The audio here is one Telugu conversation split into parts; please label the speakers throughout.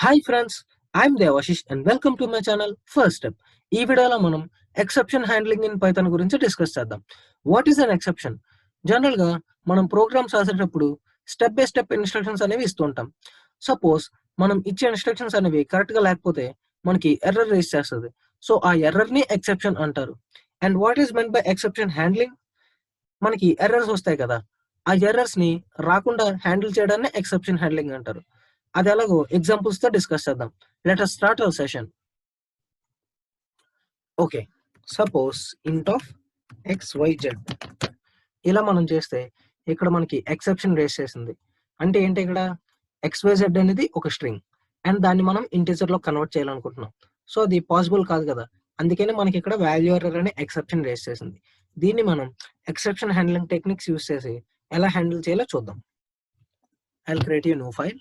Speaker 1: Hi friends, I'm Debasish and welcome to my channel first step. ఈ వీడియోలో మనం ఎక్సెప్షన్ హ్యాండ్లింగ్ ఇన్ పైథాన్ గురించి డిస్కస్ చేద్దాం. What is an exception? జనరల్గా మనం ప్రోగ్రామ్స్ రాసేటప్పుడు స్టెప్ బై స్టెప్ ఇన్స్ట్రక్షన్స్ అనేవి ఇస్తూ ఉంటాం. సపోజ్ మనం ఇచ్చే ఇన్స్ట్రక్షన్స్ అనేవి కరెక్ట్గా లేకపోతే మనకి ఎర్రర్ రేస్ చేస్తుంది. సో ఆ ఎర్రర్ని ఎక్సెప్షన్ అంటారు. And what is meant by exception handling? మనకి ఎర్రర్స్ వస్తాయి కదా, ఆ ఎర్రర్స్ ని రాకుండా హ్యాండిల్ చేయడాన్ని ఎక్సెప్షన్ హ్యాండ్లింగ్ అంటారు. అది ఎలాగో ఎగ్జాంపుల్స్ తో డిస్కస్ చేద్దాం. Let us start our session. Okay, suppose ఇంట్ ఆఫ్ XYZ ఇలా మనం చేస్తే ఇక్కడ మనకి ఎక్సెప్షన్ రేస్ చేసింది. అంటే ఏంటి, ఇక్కడ XYZ అనేది ఒక స్ట్రింగ్ అండ్ దాన్ని మనం ఇంటిజర్ లో కన్వర్ట్ చేయాలనుకుంటున్నాం. సో అది పాసిబుల్ కాదు కదా, అందుకని మనకి ఇక్కడ వాల్యూ ఎర్రర్ అనే ఎక్సెప్షన్ రేస్ చేసింది. దీన్ని మనం ఎక్సెప్షన్ హ్యాండ్లింగ్ టెక్నిక్స్ యూస్ చేసి ఎలా హ్యాండిల్ చేయాలో చూద్దాం. I will create a new file.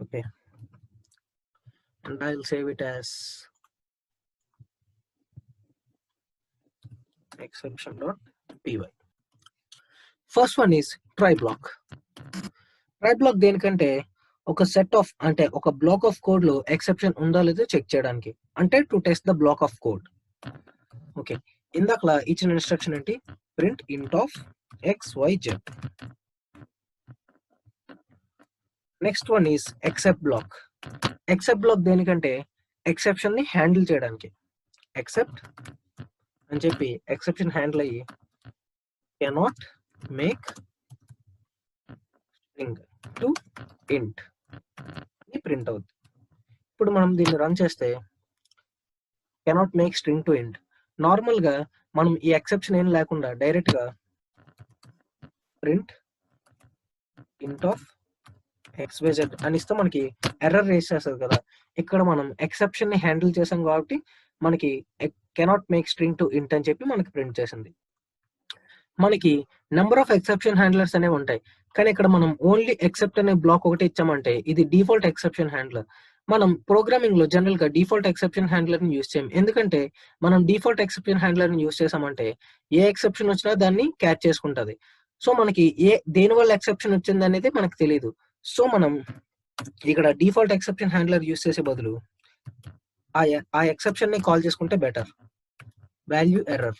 Speaker 1: Okay, and I'll save it as exception.py. First one is try block. Try block దేనికంటే ఒక సెట్ ఆఫ్ అంటే ఒక బ్లాక్ ఆఫ్ కోడ్ లో ఎక్సెప్షన్ ఉందో లేదో చెక్ చేయడానికి, అంటే to test the block of code. Okay, ఇందాకలా ఇచ్చిన ఇన్స్ట్రక్షన్ ఏంటి? Print int of XYZ. Next one is except block. Except block దేనికంటే ఎక్సెప్షన్ ని హ్యాండిల్ చేయడానికి. ఎక్సెప్ట్ అని చెప్పి ఎక్సెప్షన్ హ్యాండిల్ అయ్యి cannot make string to int అని ప్రింట్ అవుతుంది. ఇప్పుడు మనం దీన్ని రన్ చేస్తే cannot make string to int. Normal గా మనం ఈ ఎక్సెప్షన్ ఏం లేకుండా డైరెక్ట్ గా ప్రింట్ ఇంట్ ఆఫ్ XYZ అని ఇస్తే మనకి ఎర్రర్ రేస్ చేస్తుంది కదా. ఇక్కడ మనం ఎక్సెప్షన్ ని హ్యాండిల్ చేసాం కాబట్టి మనకి cannot make string to int అని చెప్పి మనకి ప్రింట్ చేసింది. మనకి నెంబర్ ఆఫ్ ఎక్సెప్షన్ హ్యాండ్లర్స్ అనేవి ఉంటాయి, కానీ ఇక్కడ మనం ఓన్లీ ఎక్సెప్ట్ అనే బ్లాక్ ఒకటి ఇచ్చామంటే ఇది డిఫాల్ట్ ఎక్సెప్షన్ హ్యాండ్లర్. మనం ప్రోగ్రామింగ్ లో జనరల్ గా డిఫాల్ట్ ఎక్సెప్షన్ హ్యాండ్లర్ ని యూస్ చేయం. ఎందుకంటే మనం డిఫాల్ట్ ఎక్సెప్షన్ హ్యాండ్లర్ ని యూస్ చేసామంటే ఏ ఎక్సెప్షన్ వచ్చినా దాన్ని క్యాచ్ చేసుకుంటది. సో మనకి దేని వల్ల ఎక్సెప్షన్ వచ్చింది అనేది మనకు తెలియదు. సో మనం ఇక్కడ డిఫాల్ట్ ఎక్సెప్షన్ హ్యాండ్లర్ యూస్ చేసే బదులు ఆ ఎక్సెప్షన్ ని కాల్ చేసుకుంటే బెటర్. వాల్యూ ఎర్రర్,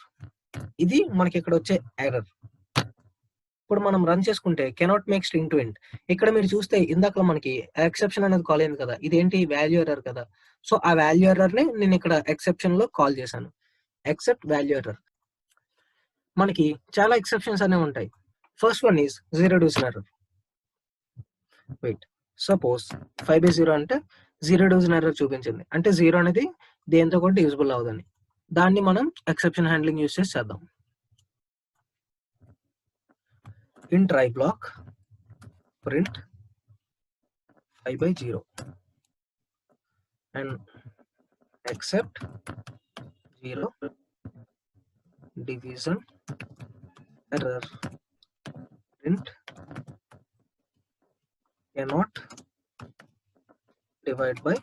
Speaker 1: ఇది మనకి ఇక్కడ వచ్చే ఎర్రర్. ఇప్పుడు మనం రన్ చేసుకుంటే కెనాట్ మేక్ స్ట్రింగ్ టు ఇంట్. ఇక్కడ మీరు చూస్తే ఇందాక మనకి ఎక్సెప్షన్ అనేది కాల్ అయింది కదా, ఇదేంటి వాల్యూ ఎర్రర్ కదా. సో ఆ వాల్యూ ఎర్రర్ ని నేను ఇక్కడ ఎక్సెప్షన్ లో కాల్ చేశాను. Except value error. మనకి చాలా ఎక్సెప్షన్స్ అనేవి ఉంటాయి. First one is zero division error. Wait, suppose 5/0 అంటే జీరో డివిజన్ ఎర్రర్ చూపించింది, అంటే జీరో అనేది దేంతో కూడా డివిజిబుల్ అవ్వదని. దాన్ని మనం ఎక్సెప్షన్ హ్యాండ్లింగ్ యూస్ చేసి చేద్దాం. In try block print 5/0 and except 0 division error print cannot divide by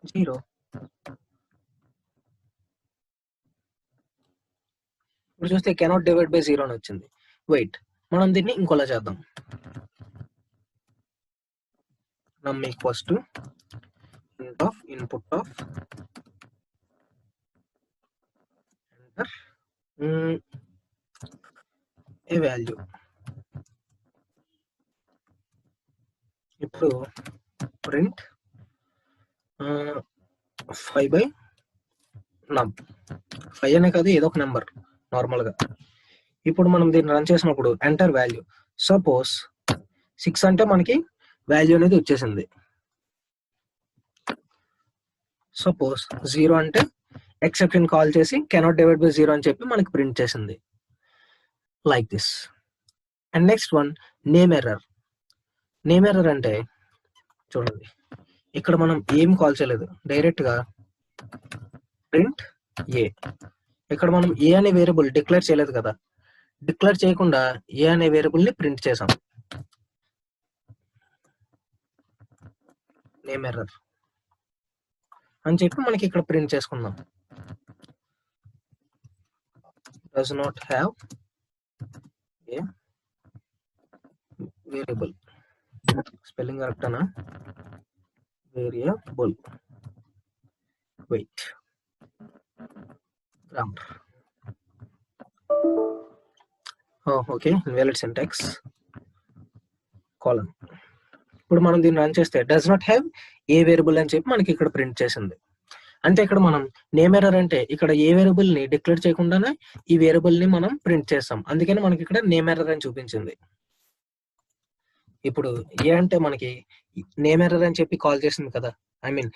Speaker 1: 0. ఇప్పుడు చూస్తే cannot divide by 0 అని వచ్చింది. వెయిట్, మనం దీన్ని ఇంకోలా చేద్దాం. num equals to int of input of enter a value. ఇప్పుడు ప్రింట్ 5/num. 5 అనే కాదు, ఏదో ఒక నెంబర్ నార్మల్ గా. ఇప్పుడు మనం దీన్ని రన్ చేసినప్పుడు ఎంటర్ వాల్యూ. సపోజ్ 6 అంటే మనకి వాల్యూ అనేది వచ్చేసింది. సపోజ్ 0 అంటే ఎక్సెప్షన్ కాల్ చేసి కెనాట్ డివైడ్ బై 0 అని చెప్పి మనకి ప్రింట్ చేసింది. Like this. And next one name error. Name error అంటే చూడండి, ఇక్కడ మనం ఏం కాల్ చేయలేదు, డైరెక్ట్ గా ప్రింట్ ఏ. ఇక్కడ మనం ఏ అనే వేరియబుల్ డిక్లేర్ చేయలేదు కదా, డిక్లేర్ చేయకుండా ఏ అనే వేరియబుల్ ని ప్రింట్ చేసాం. నేమ్ ఎర్రర్ అని చెప్పి మనకి ఇక్కడ ప్రింట్ చేసుకుందాం. Does not have a variable spelling కరెక్టేనా? Variable, wait, grammar. Okay, invalid syntax, colon. ఇప్పుడు మనం దీన్ని రన్ చేస్తే does not have a variable అని చెప్పి మనకి ఇక్కడ ప్రింట్ చేసింది. అంటే ఇక్కడ మనం నేమ్ ఎర్రర్ అంటే ఇక్కడ ఏ వేరియబుల్ ని డిక్లేర్ చేయకుండానే ఈ వేరియబుల్ ని మనం ప్రింట్ చేస్తాం, అందుకని మనకి ఇక్కడ నేమ్ ఎర్రర్ అని చూపించింది. ఇప్పుడు ఏ అంటే మనకి నేమ్ ఎర్రర్ అని చెప్పి కాల్ చేసింది కదా, ఐ మీన్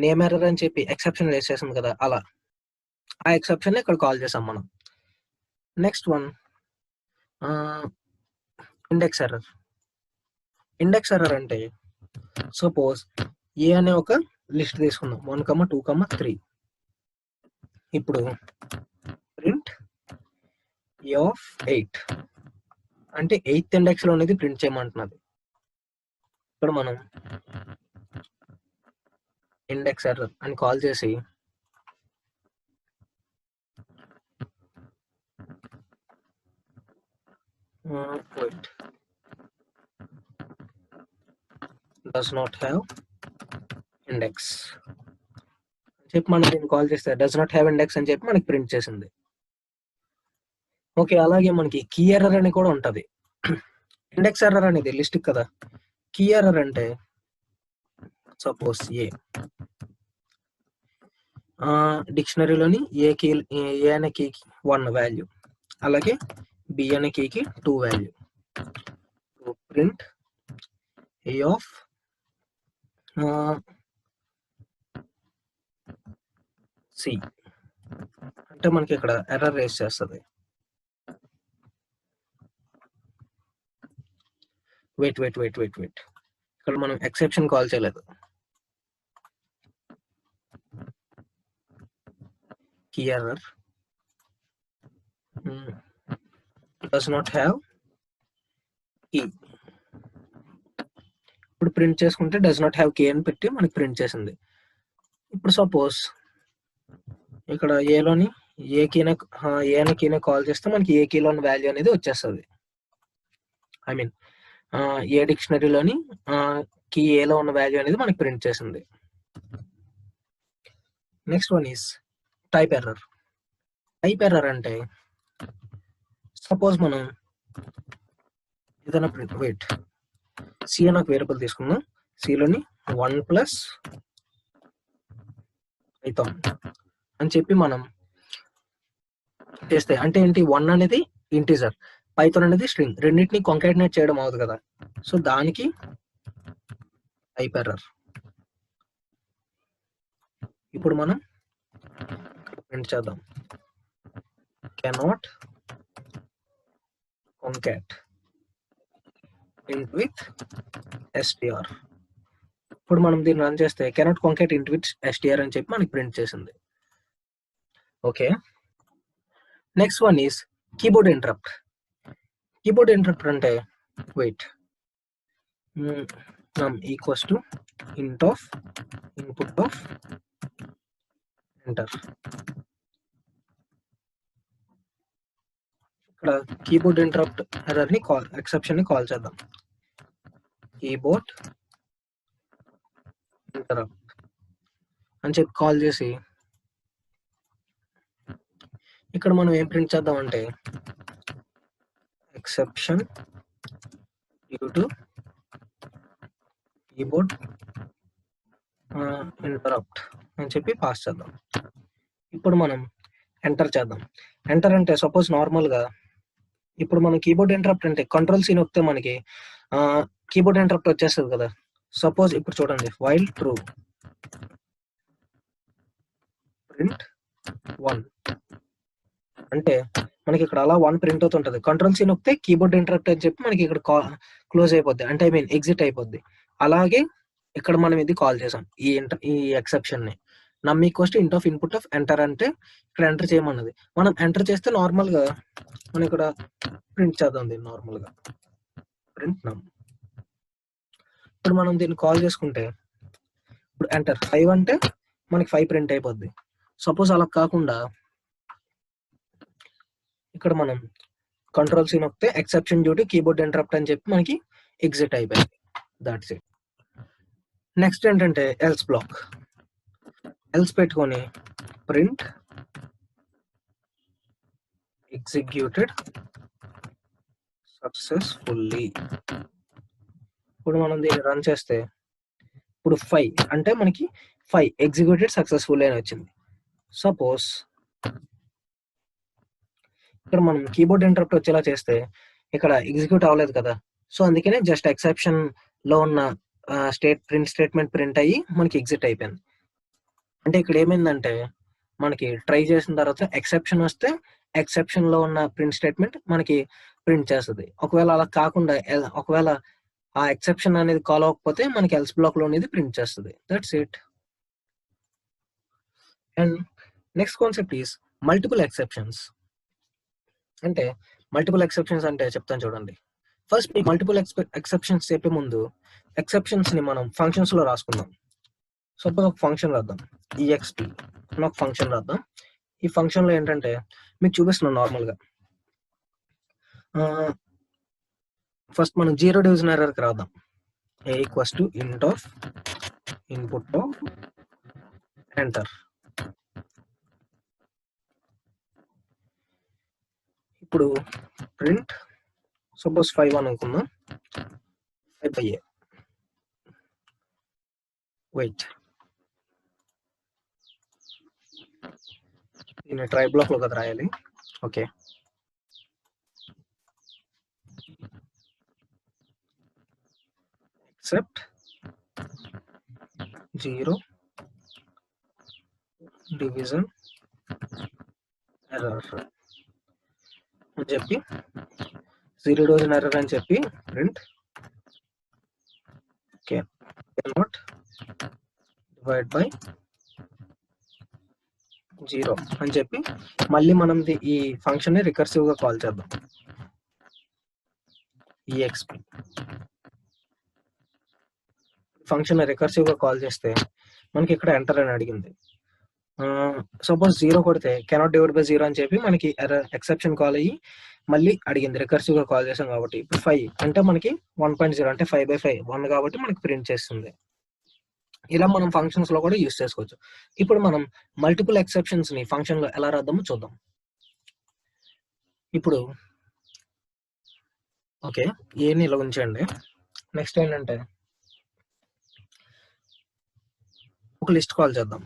Speaker 1: నేమ్ ఎర్రర్ అని చెప్పి ఎక్సెప్షన్ రేస్ చేసింది కదా, అలా ఆ ఎక్సెప్షన్ ఇక్కడ కాల్ చేసాం మనం. Next one index error. Index error అంటే సపోజ్ ఏ అనే ఒక లిస్ట్ తీసుకుందాం 1, 2, 3. ఇప్పుడు ప్రింట్ ఏ ఆఫ్ 8 అంటే 8th ఇండెక్స్ లో అనేది ప్రింట్ చేయమంటున్నది. ఇక్కడ మనం ఇండెక్స్ ఎర్రర్ అని కాల్ చేసి does not have index చెప్పి మనం దీన్ని కాల్ చేస్తే డస్ నాట్ హ్యావ్ ఇండెక్స్ అని చెప్పి మనకి ప్రింట్ చేసింది. ఓకే, అలాగే మనకి కీ ఎర్రర్ అని కూడా ఉంటది. ఇండెక్స్ ఎర్రర్ అనేది లిస్ట్ కదా, కీ ఎర్రర్ అంటే సపోజ్ ఏ డిక్షనరీలోని ఏ అనే కీకి 1 వాల్యూ, అలాగే బి అనే కీకి 2 value. Print A of C అంటే మనకి ఇక్కడ ఎర్రర్ రేస్ చేస్తుంది. వెయిట్ ఇక్కడ మనం ఎక్సెప్షన్ కాల్ చేయలేదు. Key error does not have key. ఇప్పుడు ప్రింట్ చేసుకుంటే డస్ నాట్ హ్యావ్ కీ అని పెట్టి మనకి ప్రింట్ చేసింది. ఇప్పుడు సపోజ్ ఇక్కడ ఏలోని ఏ అనే కీనే కాల్ చేస్తే మనకి ఏ కీలోని వాల్యూ అనేది వచ్చేస్తుంది. ఐ మీన్ ఏ డిక్షనరీలోని కీ ఏలో ఉన్న వాల్యూ అనేది మనకి ప్రింట్ చేసింది. Next one is type error. Type error అంటే సపోజ్ మనం ఏదైనా ప్రింట్ వెయిట్ సి అని ఒక వేరియబుల్ తీసుకుందాం, సిలోని 1 ప్లస్ పైథాన్ అని చెప్పి మనం చేస్తే అంటే ఏంటి, 1 అనేది ఇంటిజర్, పైథాన్ అనేది స్ట్రింగ్, రెండింటిని కాంకాటినేట్ చేయడం అవుతుంది కదా, సో దానికి టైప్ ఎర్రర్. ఇప్పుడు మనం ప్రింట్ చేద్దాం cannot concat int with str. ఇప్పుడు మనం దీన్ని రన్ చేస్తే cannot concat int with str అని చెప్పి మనకి ప్రింట్ చేసింది. Okay, next one is keyboard interrupt. Keyboard interrupt అంటే wait num equals to int of input of enter. ఇక్కడ కీబోర్డ్ ఇంటరప్ట్ ఎర్రర్ ని ఎక్సెప్షన్ ని కాల్ చేద్దాం. కీబోర్డ్ ఇంటరప్ట్ అని చెప్పి కాల్ చేసి ఇక్కడ మనం ఏం ప్రింట్ చేద్దాం అంటే exception due to keyboard interrupt అని చెప్పి పాస్ చేద్దాం. ఇప్పుడు మనం ఎంటర్ చేద్దాం. ఎంటర్ అంటే సపోజ్ నార్మల్ గా ఇప్పుడు మనం కీబోర్డ్ ఇంటరప్ట్ అంటే కంట్రోల్ సి నొక్కితే మనకి కీబోర్డ్ ఇంటరప్ట్ వచ్చేస్తుంది కదా. సపోజ్ ఇప్పుడు చూడండి, వైల్ ట్రూ ప్రింట్ 1 అంటే మనకి ఇక్కడ అలా 1 ప్రింట్ అవుతుంటది. కంట్రోల్ సి నొక్కితే కీబోర్డ్ ఇంటరప్ట్ అని చెప్పి మనకి ఇక్కడ క్లోజ్ అయిపోద్ది, అంటే ఐ మీన్ ఎగ్జిట్ అయిపోద్ది. అలాగే ఇక్కడ మనం ఇది కాల్ చేసాం ఈ ఎక్సెప్షన్ ని. నమ్ equals to int of input of enter అంటే ఇక్కడ ఎంటర్ చేయమన్నది. మనం ఎంటర్ చేస్తే నార్మల్ గా మనం ఇక్కడ ప్రింట్ చేద్దాం దీన్ని నార్మల్ గా ప్రింట్ నమ్. ఇప్పుడు మనం దీన్ని కాల్ చేసుకుంటే ఇప్పుడు ఎంటర్ 5 అంటే మనకి 5 ప్రింట్ అయిపోద్ది. సపోజ్ అలా కాకుండా ఇక్కడ మనం కంట్రోల్ సి నొక్కితే exception due to keyboard interrupt అని చెప్పి మనకి ఎగ్జిట్ అయిపోయింది. That's it. నెక్స్ట్ ఏంటంటే ఎల్స్ బ్లాక్. ఎల్స్ పెట్టుకొని ప్రింట్ ఎగ్జిక్యూటెడ్ సక్సెస్ఫుల్లీ. ఇప్పుడు మనం దీన్ని రన్ చేస్తే ఇప్పుడు 5 అంటే మనకి 5 ఎగ్జిక్యూటెడ్ సక్సెస్ఫుల్లీ అని వచ్చింది. సపోజ్ ఇక్కడ మనం కీబోర్డ్ ఇంటరప్ట్ వచ్చేలా చేస్తే ఇక్కడ ఎగ్జిక్యూట్ అవ్వలేదు కదా, సో అందుకనే జస్ట్ ఎక్సెప్షన్ లో ఉన్న ప్రింట్ స్టేట్మెంట్ ప్రింట్ అయ్యి మనకి ఎగ్జిట్ అయిపోయింది. అంటే ఇక్కడ ఏమైందంటే మనకి ట్రై చేసిన తర్వాత ఎక్సెప్షన్ వస్తే ఎక్సెప్షన్ లో ఉన్న ప్రింట్ స్టేట్మెంట్ మనకి ప్రింట్ చేస్తుంది. ఒకవేళ అలా కాకుండా ఒకవేళ ఆ ఎక్సెప్షన్ అనేది కాల్ అవ్వకపోతే మనకి ఎల్స్ బ్లాక్ లో అనేది ప్రింట్ చేస్తుంది. That's it. And next concept is multiple exceptions. అంటే మల్టిపుల్ ఎక్సెప్షన్స్ అంటే చెప్తాను చూడండి. ఫస్ట్ మీకు మల్టిపుల్ ఎక్సెప్షన్స్ చెప్పే ముందు ఎక్సెప్షన్స్ ని మనం ఫంక్షన్స్ లో రాసుకుందాం. సపోజ్ ఒక ఫంక్షన్ రాద్దాం, exp అని ఒక ఫంక్షన్ రాద్దాం. ఈ ఫంక్షన్ లో ఏంటంటే మీకు చూపిస్తున్నాం నార్మల్ గా. ఫస్ట్ మనం జీరో డివిజన్ ఎర్రర్ కి రాద్దాం. a equals to int of input of enter. ఇప్పుడు ప్రింట్ సపోజ్ 5 అని అనుకుందాం, 5/a. వెయిట్, దీన్ని ట్రై బ్లాక్ లో కదా రాయాలి. Okay, except zero division error అని చెప్పి జీరో డివిజన్ ఎర్రర్ అని చెప్పి print cannot divide by zero అని చెప్పి మళ్ళీ మనం ఈ ఫంక్షన్ ని రికర్సివ్ గా కాల్ చేద్దాం. exp ఫంక్షన్ రికర్సివ్ గా కాల్ చేస్తే మనకి ఇక్కడ ఎంటర్ అని అడిగింది. సపోజ్ జీరో కొడితే కెనాట్ డివైడ్ బై జీరో అని చెప్పి మనకి ఎక్సెప్షన్ కాల్ అయ్యి మళ్ళీ అడిగింది, రికర్సివ్ గా కాల్ చేసాం కాబట్టి. ఇప్పుడు 5 అంటే మనకి 1.0 అంటే 5/5 1 కాబట్టి మనకి ప్రింట్ చేస్తుంది. ఇలా మనం ఫంక్షన్స్ లో కూడా యూస్ చేసుకోవచ్చు. ఇప్పుడు మనం మల్టిపుల్ ఎక్సెప్షన్స్ ని ఫంక్షన్ లో ఎలా రాద్దామో చూద్దాం. ఇప్పుడు ఓకే, ఏని ఇలా ఉంచండి. నెక్స్ట్ ఏంటంటే ఒక లిస్ట్ కాల్ చేద్దాం.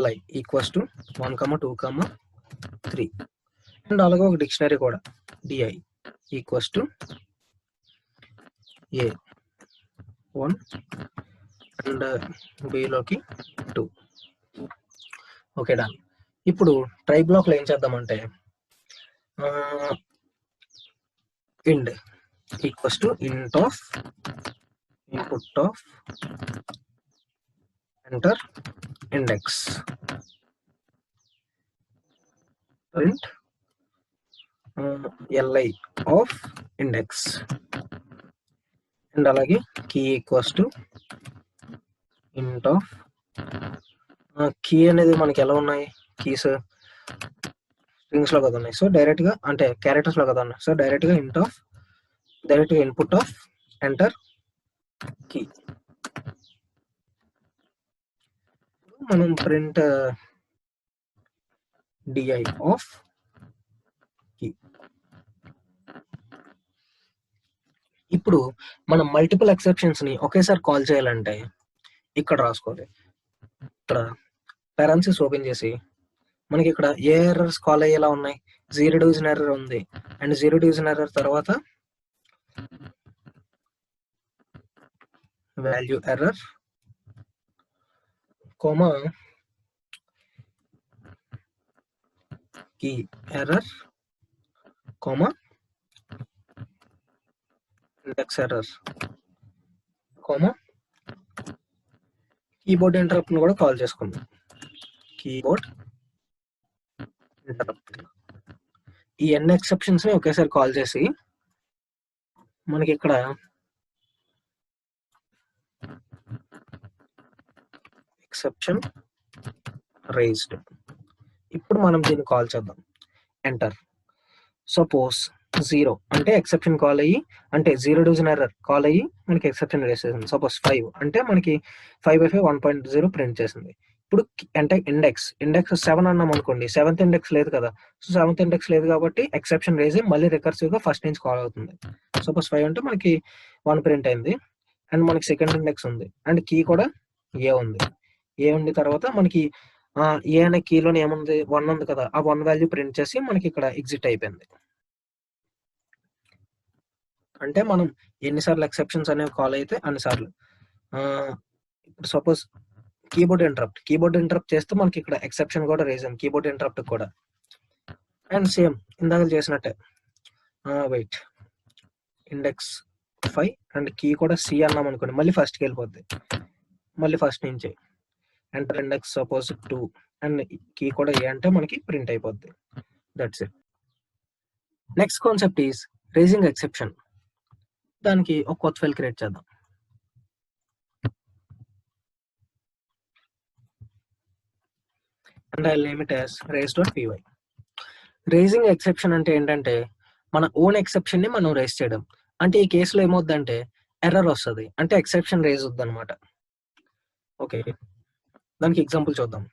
Speaker 1: li ఈక్వల్స్ టు 1, 2, 3 అండ్ అలాగే ఒక డిక్షనరీ కూడా di equals to a 1 and b లోకి 2. Okay, done. ఇప్పుడు ట్రై బ్లాక్ లో ఏం చేద్దామంటే ind equals to int of input of enter index print li of index and అలాగే key equals to int of key అనేది మనకి ఎలా ఉన్నాయి, కీస్ స్ట్రింగ్స్ లో కదా ఉన్నాయి, సో డైరెక్ట్ గా అంటే క్యారెక్టర్స్ లో కదా ఉన్నాయి, సో డైరెక్ట్ గా ఇన్పుట్ ఆఫ్ ఎంటర్ కీ. మనం ప్రింట్ di ఆఫ్ కీ. ఇప్పుడు మనం మల్టిపుల్ ఎక్సెప్షన్స్ ని ఒకేసారి కాల్ చేయాలంటే ఇక్కడ రాసుకోవాలి. ఇక్కడ పారాన్సిస్ ఓపెన్ చేసి మనకి ఇక్కడ ఏ ఎర్రర్స్ కాల్ అయ్యేలా ఉన్నాయి, జీరో డివిజన్ ఎర్రర్ ఉంది అండ్ జీరో డివిజన్ ఎర్రర్ తర్వాత value error comma key error comma index error comma keyboard interrupt ని కూడా కాల్ చేసుకుందాం. Keyboard interrupt. ఈ n ఎక్సెప్షన్స్ ని ఒకేసారి కాల్ చేసి మనకి ఇక్కడ ఎక్సెప్షన్ రైజ్డ్. ఇప్పుడు మనం దీన్ని కాల్ చేద్దాం. ఎంటర్. సపోజ్ 0 అంటే ఎక్సెప్షన్ కాల్ అయ్యి, అంటే 0 డివిజన్ ఎర్రర్ కాల్ అయ్యి మనకి ఎక్సెప్షన్ రేస్ చేసింది. సపోజ్ 5 అంటే మనకి 5/5 1.0 ప్రింట్ చేసింది. ఇప్పుడు అంటే ఇండెక్స్ 7 అన్నాం అనుకోండి, 7th ఇండెక్స్ లేదు కదా. సో 7th ఇండెక్స్ లేదు కాబట్టి ఎక్సెప్షన్ రేజ్ మళ్ళీ రికర్సివ్గా ఫస్ట్ నుంచి కాల్ అవుతుంది. సపోజ్ 5 అంటే మనకి 1 ప్రింట్ అయింది, అండ్ మనకి సెకండ్ ఇండెక్స్ ఉంది, అండ్ కీ కూడా ఏ ఉంది. ఏ ఉంది తర్వాత మనకి ఏ అనే కీలోనే ఏముంది, 1 ఉంది కదా, ఆ 1 వాల్యూ ప్రింట్ చేసి మనకి ఇక్కడ ఎగ్జిట్ అయిపోయింది. అంటే మనం ఎన్నిసార్లు ఎక్సెప్షన్స్ అనేవి కాల్ అయితే అన్నిసార్లు. ఇప్పుడు సపోజ్ కీబోర్డ్ ఇంటరప్ట్ చేస్తే మనకి ఇక్కడ ఎక్సెప్షన్ కూడా రేజ్ అయింది, కీబోర్డ్ ఇంటరప్ట్ కూడా. అండ్ సేమ్ ఇందాక చేసినట్టే, వెయిట్ ఇండెక్స్ 5 అండ్ కీ కూడా సి అన్నాం అనుకోండి, మళ్ళీ ఫస్ట్కి వెళ్ళిపోద్ది, మళ్ళీ ఫస్ట్ నుంచి enter index suppose 2 and key కూడా ఏ అంటే మనకి ప్రింట్ అయిపోద్ది. That's it. Next concept is raising exception. దానికి ఒక కొత్త ఫైల్ క్రియేట్ చేద్దాం. And I name it as raise.py. Raising exception అంటే ఏంటంటే మన ఓన్ ఎక్సెప్షన్ ని మనం రేస్ చేయడం. అంటే ఈ కేసులో ఏమవుద్దంటే ఎర్రర్ వస్తుంది, అంటే ఎక్సెప్షన్ రేజ్ అవుద్ది అనమాట. ఓకే, దానికి ఎగ్జాంపుల్ చూద్దాం.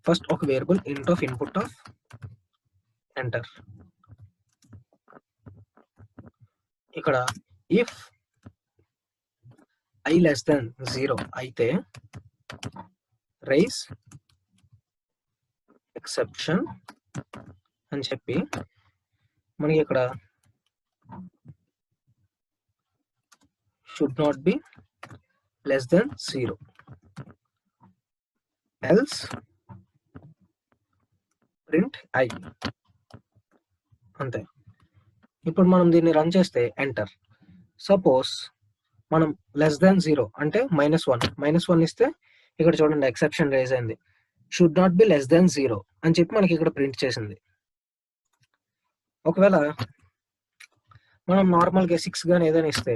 Speaker 1: ఫస్ట్ ఒక వేరియబుల్ ఇంట్ ఆఫ్ ఇన్పుట్ ఆఫ్ ఎంటర్. ఇక్కడ ఇఫ్ i less than 0 అయితే రైజ్ ఎక్సెప్షన్ అని చెప్పి మనకి ఇక్కడ should not be less than 0 else print i. అంతే. ఇప్పుడు మనం దీన్ని రన్ చేస్తే ఎంటర్. సపోజ్ మనం లెస్ దాన్ 0 అంటే -1 ఇస్తే ఇక్కడ చూడండి ఎక్సెప్షన్ రేజ్ అయింది. Should not be less than 0 అని చెప్పి మనకి ఇక్కడ ప్రింట్ చేసింది. ఒకవేళ మనం నార్మల్గా 6 గానీ ఏదైనా ఇస్తే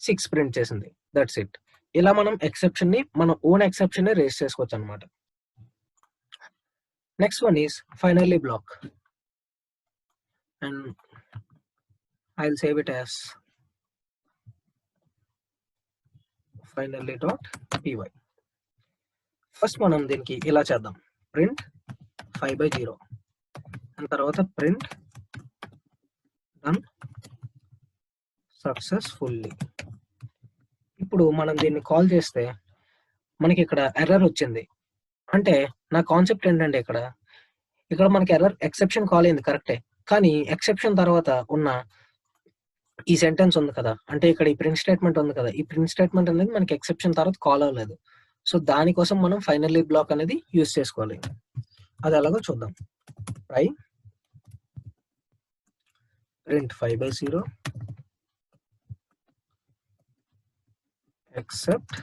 Speaker 1: 6 ప్రింట్ చేసింది. That's it. ఇలా మనం ఎక్సెప్షన్ ని, మన ఓన్ ఎక్సెప్షన్ ని రేస్ చేసుకోవచ్చు అనమాట. Next one is finally block, and I will save it as finally.py. ఫస్ట్ మనం దీనికి ఇలా చేద్దాం, ప్రింట్ 5/0 అండ్ తర్వాత ప్రింట్ డన్ సక్సెస్ఫుల్లీ. ఇప్పుడు మనం దీన్ని కాల్ చేస్తే మనకి ఇక్కడ ఎర్రర్ వచ్చింది. అంటే నా కాన్సెప్ట్ ఏంటంటే ఇక్కడ మనకి ఎర్రర్ ఎక్సెప్షన్ కాల్ అయింది కరెక్టే, కానీ ఎక్సెప్షన్ తర్వాత ఉన్న ఈ సెంటెన్స్ ఉంది కదా, అంటే ఇక్కడ ఈ ప్రింట్ స్టేట్మెంట్ ఉంది కదా, ఈ ప్రింట్ స్టేట్మెంట్ అనేది మనకి ఎక్సెప్షన్ తర్వాత కాల్ అవ్వలేదు. సో దానికోసం మనం ఫైనల్లీ బ్లాక్ అనేది యూజ్ చేసుకోవాలి. అది ఎలాగో చూద్దాం. Try print 5/0 except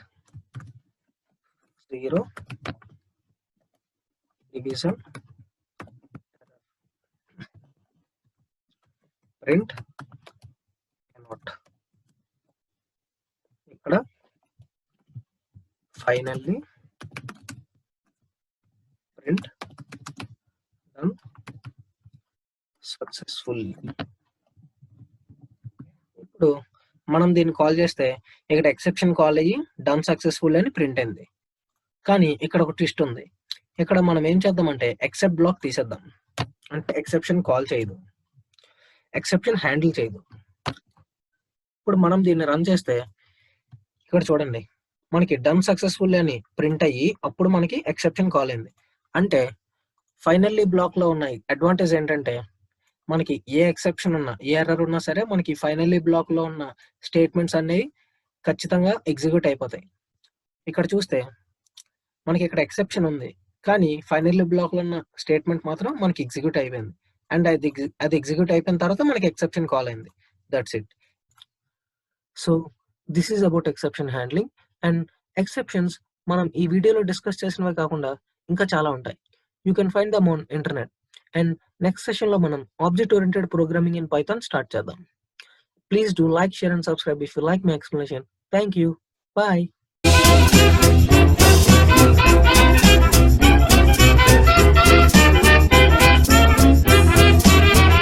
Speaker 1: 0 division print cannot. ఇక్కడ ఫైనల్లీ ప్రింట్ డన్ సక్సెస్ఫుల్లీ. ఇప్పుడు మనం దీన్ని కాల్ చేస్తే ఇక్కడ ఎక్సెప్షన్ కాల్ అయ్యి డన్ సక్సెస్ఫుల్ అని ప్రింట్ అయింది. కానీ ఇక్కడ ఒక ట్విస్ట్ ఉంది. ఇక్కడ మనం ఏం చేద్దామంటే ఎక్సెప్ట్ బ్లాక్ తీసేద్దాం. అంటే ఎక్సెప్షన్ కాల్ చేయదు, ఎక్సెప్షన్ హ్యాండిల్ చేయదు. ఇప్పుడు మనం దీన్ని రన్ చేస్తే ఇక్కడ చూడండి మనకి డన్ సక్సెస్ఫుల్ అని ప్రింట్ అయ్యి అప్పుడు మనకి ఎక్సెప్షన్ కాల్ అయింది. అంటే ఫైనల్లీ బ్లాక్ లో ఉన్న అడ్వాంటేజ్ ఏంటంటే మనకి ఏ ఎక్సెప్షన్ ఉన్నా, ఏ ఎర్రర్ ఉన్నా సరే మనకి ఫైనల్లీ బ్లాక్ లో ఉన్న స్టేట్మెంట్స్ అనేవి ఖచ్చితంగా ఎగ్జిక్యూట్ అయిపోతాయి. ఇక్కడ చూస్తే మనకి ఇక్కడ ఎక్సెప్షన్ ఉంది, కానీ ఫైనల్లీ బ్లాక్ లో ఉన్న స్టేట్మెంట్ మాత్రం మనకి ఎగ్జిక్యూట్ అయిపోయింది. అండ్ అది ఎగ్జిక్యూట్ అయిపోయిన తర్వాత మనకి ఎక్సెప్షన్ కాల్ అయింది. That's it. So this is about exception handling. And exceptions మనం ఈ వీడియోలో డిస్కస్ చేసినవే కాకుండా ఇంకా చాలా ఉంటాయి. You can find them on internet. And next session లో మనం object oriented programming in Python start చేద్దాం. Please do like, share and subscribe if you like my explanation. Thank you. Bye.